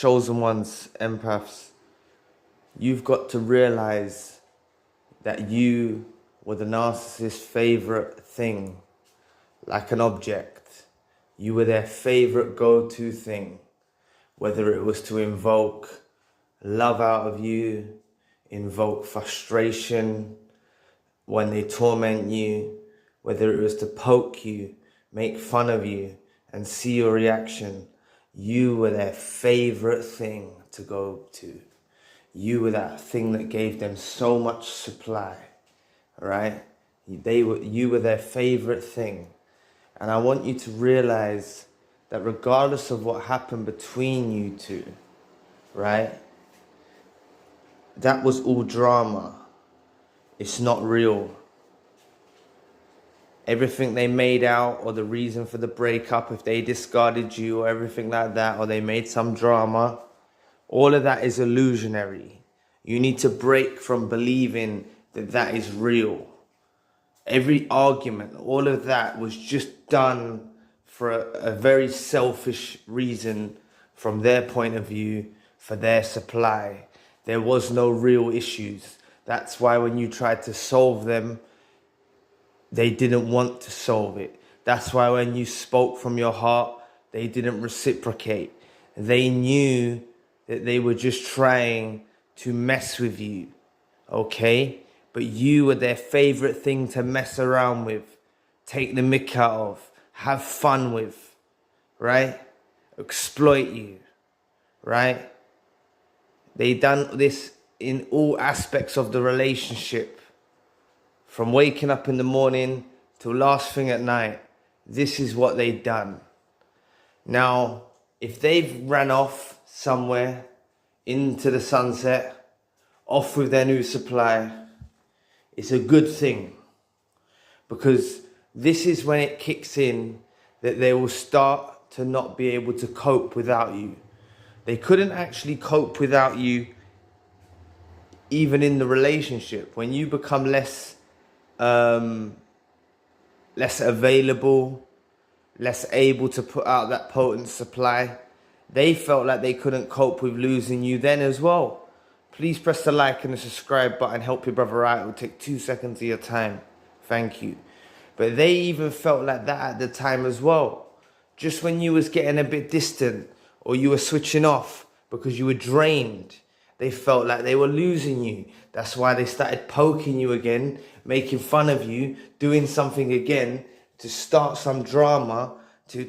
chosen ones, empaths, you've got to realize that you were the narcissist's favorite thing, like an object. You were their favorite go-to thing, whether it was to invoke love out of you, invoke frustration when they torment you, whether it was to poke you, make fun of you, and see your reaction. You were their favorite thing to go to. You were that thing that gave them so much supply, right? You were their favorite thing. And I want you to realize that regardless of what happened between you two, right? That was all drama. It's not real. Everything they made out, or the reason for the breakup, if they discarded you or everything like that, or they made some drama, all of that is illusionary. You need to break from believing that that is real. Every argument, all of that was just done for a very selfish reason from their point of view, for their supply. There was no real issues. That's why when you tried to solve them, they didn't want to solve it. That's why when you spoke from your heart, they didn't reciprocate. They knew that they were just trying to mess with you, okay? But you were their favorite thing to mess around with, take the mick out of, have fun with, right? Exploit you, right? They done this in all aspects of the relationship. From waking up in the morning till last thing at night, this is what they've done. Now, if they've ran off somewhere into the sunset, off with their new supply, it's a good thing, because this is when it kicks in that they will start to not be able to cope without you. They couldn't actually cope without you even in the relationship. When you become less available, less able to put out that potent supply, they felt like they couldn't cope with losing you then as well. Please press the like and the subscribe button. Help your brother out. It will take 2 seconds of your time. Thank you. But they even felt like that at the time as well. Just when you was getting a bit distant, or you were switching off because you were drained, they felt like they were losing you. That's why they started poking you again, making fun of you, doing something again to start some drama, to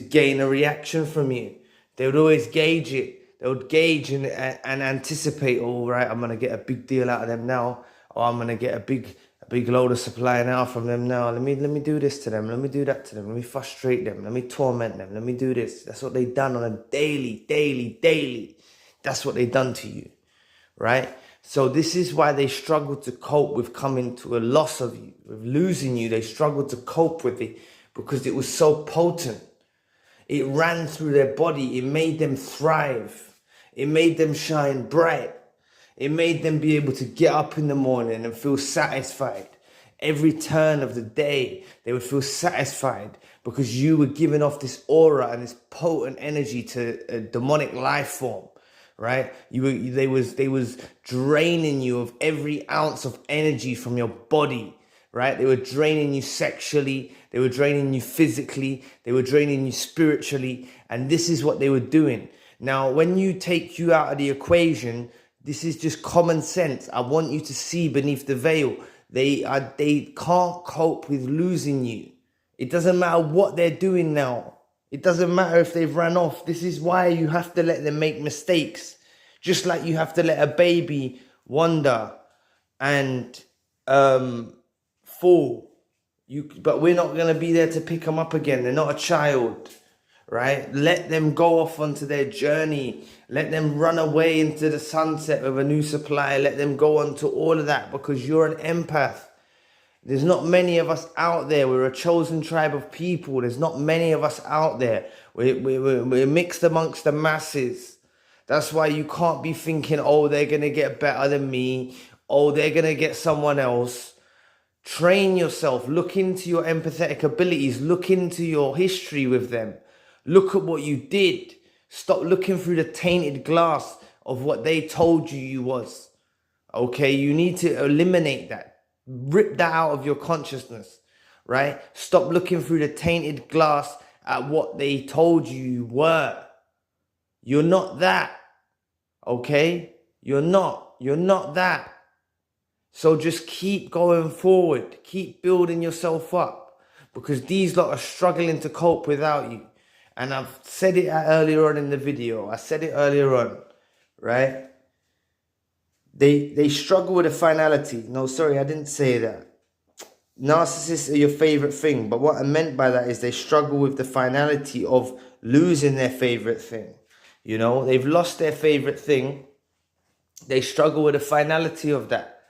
gain a reaction from you. They would always gauge it. They would gauge and anticipate, all right, I'm going to get a big deal out of them now, or I'm going to get a big load of supply now from them now. Let me do this to them. Let me do that to them. Let me frustrate them. Let me torment them. Let me do this. That's what they've done on a daily. That's what they've done to you, right? So this is why they struggled to cope with coming to a loss of you, with losing you. They struggled to cope with it because it was so potent. It ran through their body. It made them thrive. It made them shine bright. It made them be able to get up in the morning and feel satisfied. Every turn of the day, they would feel satisfied because you were giving off this aura and this potent energy to a demonic life form, right? They was draining you of every ounce of energy from your body, right? They were draining you sexually. They were draining you physically. They were draining you spiritually. And this is what they were doing. Now, when you take you out of the equation, this is just common sense. I want you to see beneath the veil. They can't cope with losing you. It doesn't matter what they're doing now. It doesn't matter if they've run off. This is why you have to let them make mistakes. Just like you have to let a baby wander and fall. But we're not going to be there to pick them up again. They're not a child. Right? Let them go off onto their journey. Let them run away into the sunset with a new supply. Let them go on to all of that, because you're an empath. There's not many of us out there. We're a chosen tribe of people. There's not many of us out there. We're mixed amongst the masses. That's why you can't be thinking, oh, they're going to get better than me. Oh, they're going to get someone else. Train yourself. Look into your empathetic abilities. Look into your history with them. Look at what you did. Stop looking through the tainted glass of what they told you was. Okay, you need to eliminate that. Rip that out of your consciousness, right? Stop looking through the tainted glass at what they told you were. You're not that, okay? You're not that. So just keep going forward. Keep building yourself up, because these lot are struggling to cope without you. And I've said it earlier on in the video. I said it earlier on, right? They struggle with a finality. No, sorry, I didn't say that. Narcissists are your favorite thing. But what I meant by that is they struggle with the finality of losing their favorite thing. You know, they've lost their favorite thing. They struggle with the finality of that,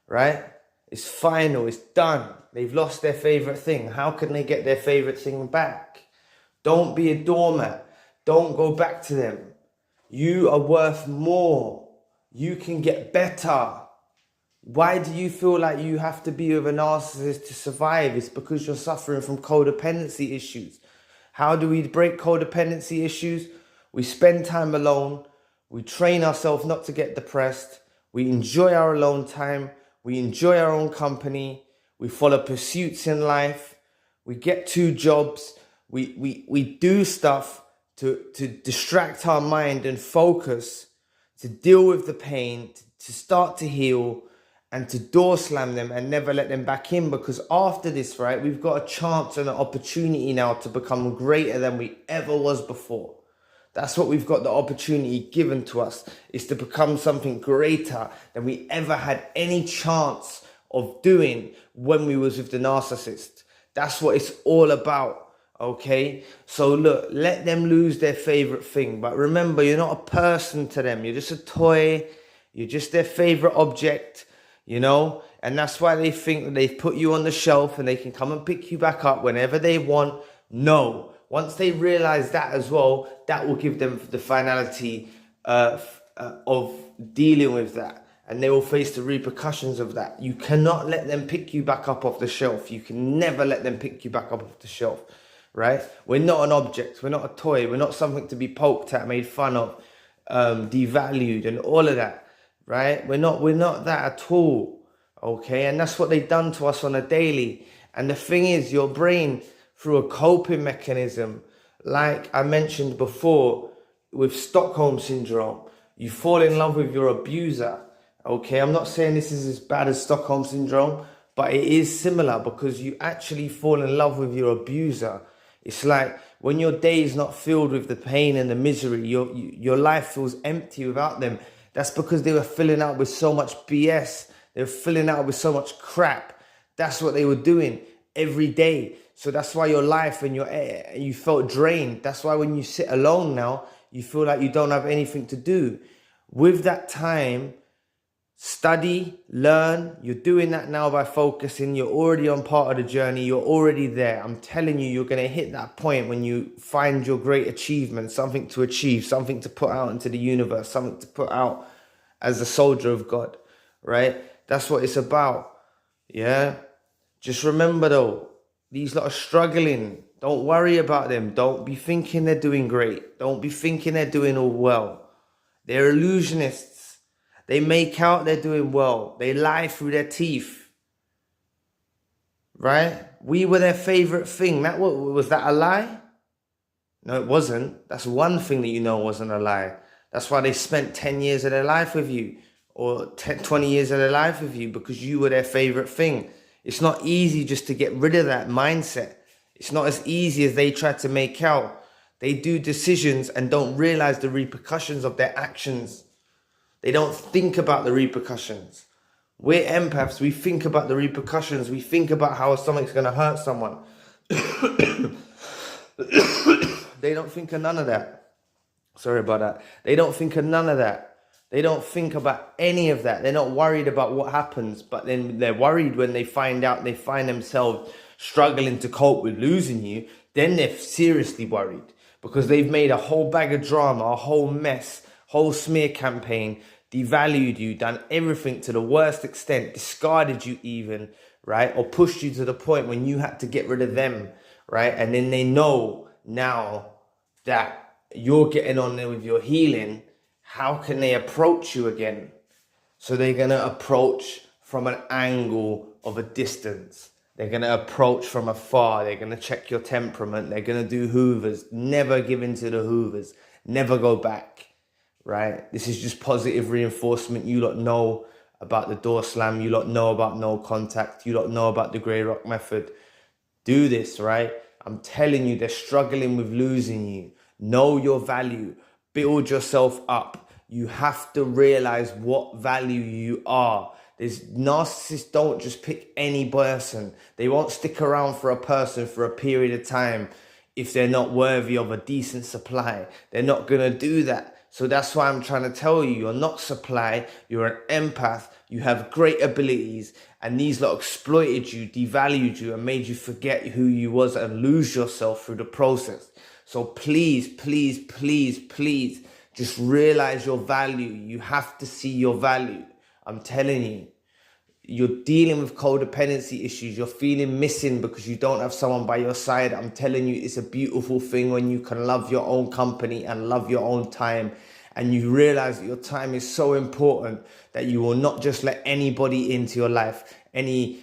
right? It's final, it's done. They've lost their favorite thing. How can they get their favorite thing back? Don't be a doormat. Don't go back to them. You are worth more. You can get better. Why do you feel like you have to be with a narcissist to survive? It's because you're suffering from codependency issues. How do we break codependency issues? We spend time alone. We train ourselves not to get depressed. We enjoy our alone time. We enjoy our own company. We follow pursuits in life. We get 2 jobs. We do stuff to distract our mind and focus, to deal with the pain, to start to heal, and to door slam them and never let them back in. Because after this, right, we've got a chance and an opportunity now to become greater than we ever was before. That's what we've got the opportunity given to us, is to become something greater than we ever had any chance of doing when we was with the narcissist. That's what it's all about. Okay, so look, let them lose their favorite thing. But remember, you're not a person to them. You're just a toy. You're just their favorite object, you know? And that's why they think that they've put you on the shelf and they can come and pick you back up whenever they want. No. Once they realize that as well, that will give them the finality of dealing with that. And they will face the repercussions of that. You cannot let them pick you back up off the shelf. You can never let them pick you back up off the shelf. Right? We're not an object. We're not a toy. We're not something to be poked at, made fun of, devalued, and all of that. Right? We're not that at all. Okay? And that's what they've done to us on a daily. And the thing is, your brain, through a coping mechanism, like I mentioned before, with Stockholm syndrome, you fall in love with your abuser. Okay? I'm not saying this is as bad as Stockholm syndrome, but it is similar, because you actually fall in love with your abuser. It's like when your day is not filled with the pain and the misery, your life feels empty without them. That's because they were filling out with so much BS. They were filling out with so much crap. That's what they were doing every day. So that's why your life and you felt drained. That's why when you sit alone now, you feel like you don't have anything to do. With that time, study, learn. You're doing that now by focusing. You're already on part of the journey. You're already there. I'm telling you, you're going to hit that point when you find your great achievement, something to achieve, something to put out into the universe, something to put out as a soldier of God, right? That's what it's about, yeah? Just remember though, these lot are struggling. Don't worry about them. Don't be thinking they're doing great. Don't be thinking they're doing all well. They're illusionists. They make out they're doing well. They lie through their teeth. Right? We were their favorite thing. Was that a lie? No, it wasn't. That's one thing that you know wasn't a lie. That's why they spent 10 years of their life with you, or 20 years of their life with you, because you were their favorite thing. It's not easy just to get rid of that mindset. It's not as easy as they try to make out. They do decisions and don't realize the repercussions of their actions. They don't think about the repercussions. We're empaths. We think about the repercussions. We think about how something's going to hurt someone. They don't think of none of that. Sorry about that. They don't think of none of that. They don't think about any of that. They're not worried about what happens, but then they're worried when they find out, they find themselves struggling to cope with losing you. Then they're seriously worried, because they've made a whole bag of drama, a whole mess, whole smear campaign, devalued you, done everything to the worst extent, discarded you even, right? Or pushed you to the point when you had to get rid of them, right? And then they know now that you're getting on there with your healing, how can they approach you again? So they're going to approach from an angle of a distance. They're going to approach from afar. They're going to check your temperament. They're going to do hoovers. Never give in to the hoovers. Never go back, right? This is just positive reinforcement. You lot know about the door slam. You lot know about no contact. You lot know about the grey rock method. Do this, right? I'm telling you, they're struggling with losing you. Know your value. Build yourself up. You have to realize what value you are. Narcissists don't just pick any person. They won't stick around for a person for a period of time if they're not worthy of a decent supply. They're not going to do that. So that's why I'm trying to tell you, you're not supply. You're an empath. You have great abilities. And these lot exploited you, devalued you, and made you forget who you was and lose yourself through the process. So please, please, please, please, just realize your value. You have to see your value. I'm telling you, you're dealing with codependency issues. You're feeling missing because you don't have someone by your side. I'm telling you, it's a beautiful thing when you can love your own company and love your own time. And you realize that your time is so important that you will not just let anybody into your life. Any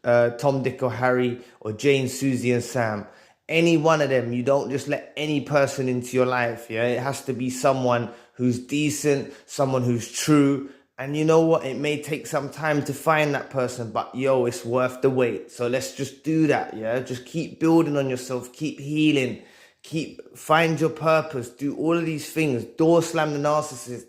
Tom, Dick or Harry or Jane, Susie and Sam. Any one of them. You don't just let any person into your life. Yeah, it has to be someone who's decent, someone who's true. And you know what? It may take some time to find that person, but yo, it's worth the wait. So let's just do that, yeah? Just keep building on yourself, keep healing, find your purpose, do all of these things. Door slam the narcissist,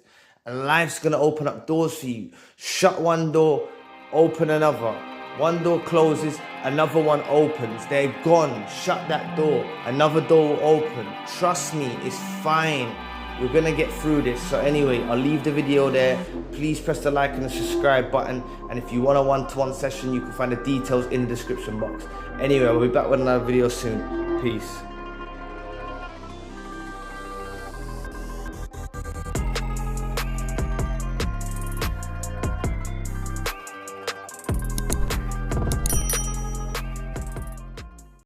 and life's gonna open up doors for you. Shut one door, open another. One door closes, another one opens. They're gone. Shut that door. Another door will open. Trust me, it's fine. We're gonna get through this. So anyway, I'll leave the video there. Please press the like and the subscribe button. And if you want a one-to-one session, you can find the details in the description box. Anyway, I'll be back with another video soon. Peace.